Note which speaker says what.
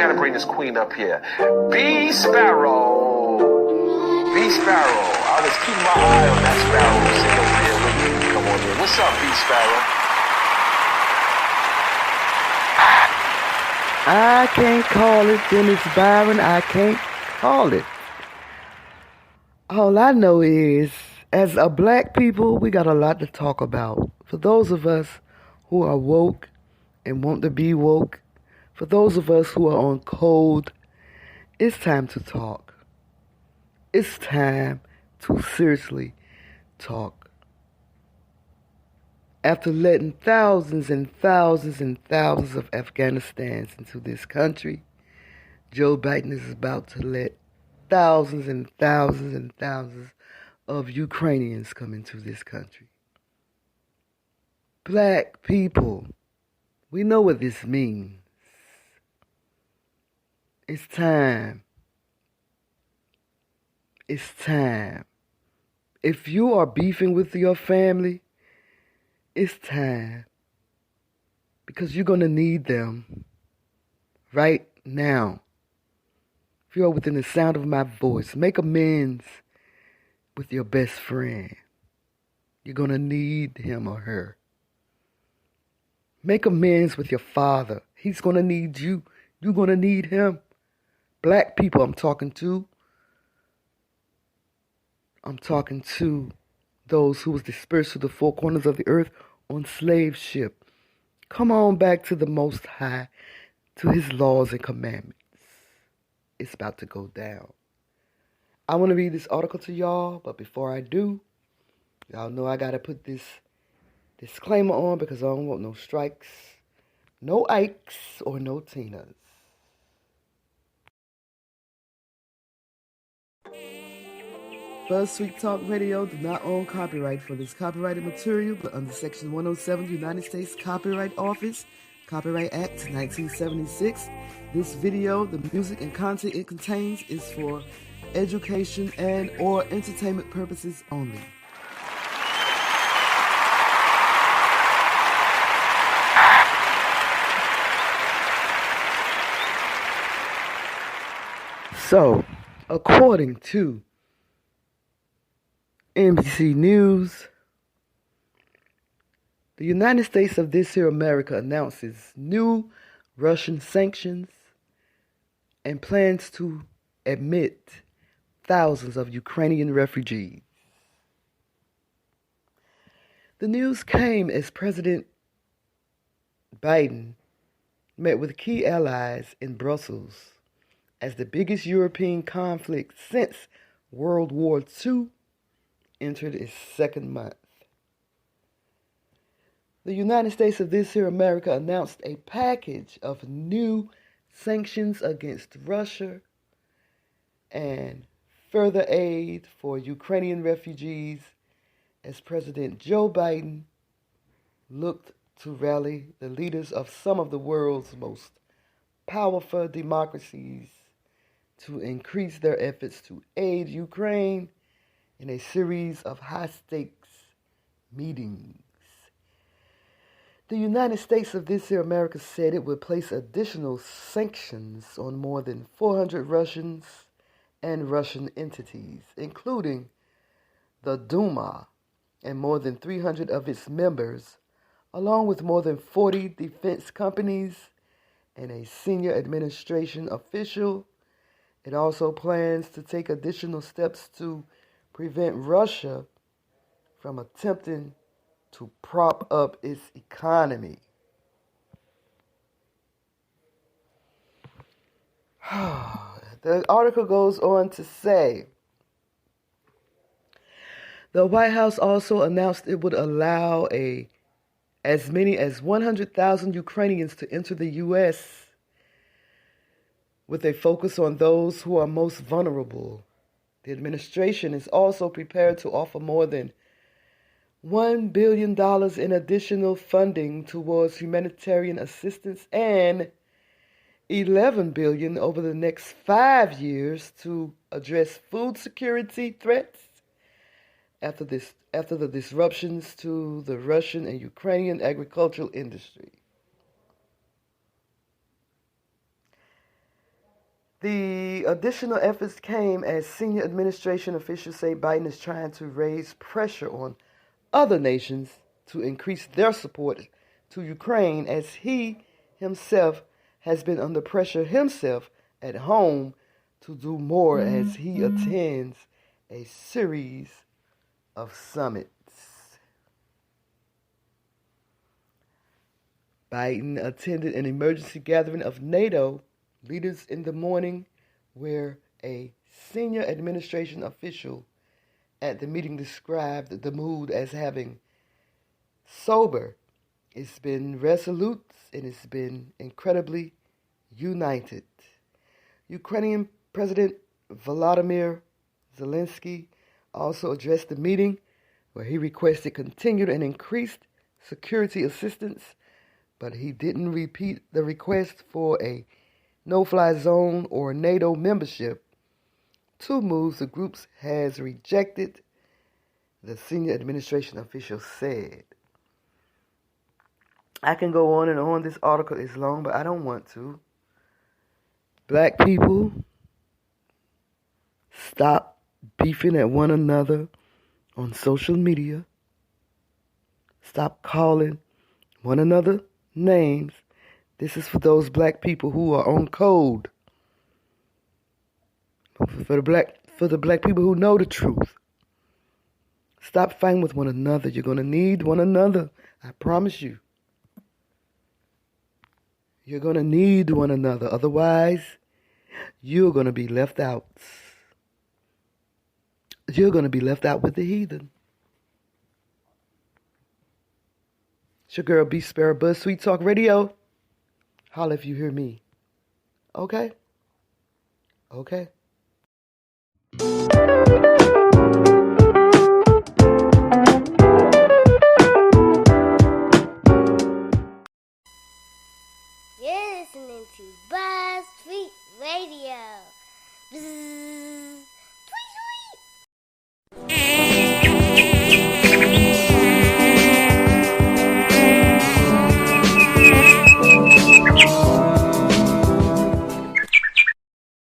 Speaker 1: gotta bring this queen up here. BeeSparrow. BeeSparrow. I was keeping my eye on that sparrow sitting over there with me. Come on in. What's up, BeeSparrow?
Speaker 2: I can't call it, Dennis Byron. I can't call it. All I know is, as a black people, we got a lot to talk about. For those of us who are woke and want to be woke, for those of us who are on code, it's time to talk. It's time to seriously talk. After letting thousands and thousands and thousands of Afghanistans into this country, Joe Biden is about to let thousands and thousands and thousands of Ukrainians come into this country. Black people, we know what this means. It's time. It's time. If you are beefing with your family, it's time. Because you're going to need them right now. If you're within the sound of my voice, make amends with your best friend. You're going to need him or her. Make amends with your father. He's going to need you. You're going to need him. Black people I'm talking to. I'm talking to those who was dispersed to the four corners of the earth on slave ship. Come on back to the Most High, to his laws and commandments. It's about to go down. I want to read this article to y'all, but before I do, y'all know I got to put this disclaimer on because I don't want no strikes, no Ikes, or no Tinas. BuzzTweet Talk Radio do not own copyright for this copyrighted material, but under Section 107 United States Copyright Office, Copyright Act 1976, this video, the music and content it contains is for education and or entertainment purposes only. So, according to NBC News, the United States of this here America announces new Russian sanctions and plans to admit thousands of Ukrainian refugees. The news came as President Biden met with key allies in Brussels as the biggest European conflict since World War II entered its second month. The United States of this here America announced a package of new sanctions against Russia and further aid for Ukrainian refugees as President Joe Biden looked to rally the leaders of some of the world's most powerful democracies to increase their efforts to aid Ukraine in a series of high-stakes meetings. The United States of this here America said it would place additional sanctions on more than 400 Russians and Russian entities, including the Duma and more than 300 of its members, along with more than 40 defense companies and a senior administration official. It also plans to take additional steps to prevent Russia from attempting to prop up its economy. The article goes on to say, the White House also announced it would allow as many as 100,000 Ukrainians to enter the U.S. with a focus on those who are most vulnerable. The administration is also prepared to offer more than $1 billion in additional funding towards humanitarian assistance and $11 billion over the next 5 years to address food security threats after the disruptions to the Russian and Ukrainian agricultural industry. The additional efforts came as senior administration officials say Biden is trying to raise pressure on other nations to increase their support to Ukraine as he himself has been under pressure himself at home to do more as he attends a series of summits. Biden attended an emergency gathering of NATO leaders in the morning where a senior administration official at the meeting described the mood as having sober. It's been resolute and it's been incredibly united. Ukrainian President Volodymyr Zelensky also addressed the meeting where he requested continued and increased security assistance, but he didn't repeat the request for a no-fly zone or NATO membership, two moves the group has rejected, the senior administration official said. I can go on and on. This article is long, but I don't want to. Black people, stop beefing at one another on social media. Stop calling one another names. This is for those black people who are on code. For the black people who know the truth. Stop fighting with one another. You're going to need one another. I promise you. You're going to need one another. Otherwise, you're going to be left out. You're going to be left out with the heathen. It's your girl, BeeSparrow, BuzzzTweet Talk Radio. Holla if you hear me. Okay? Okay.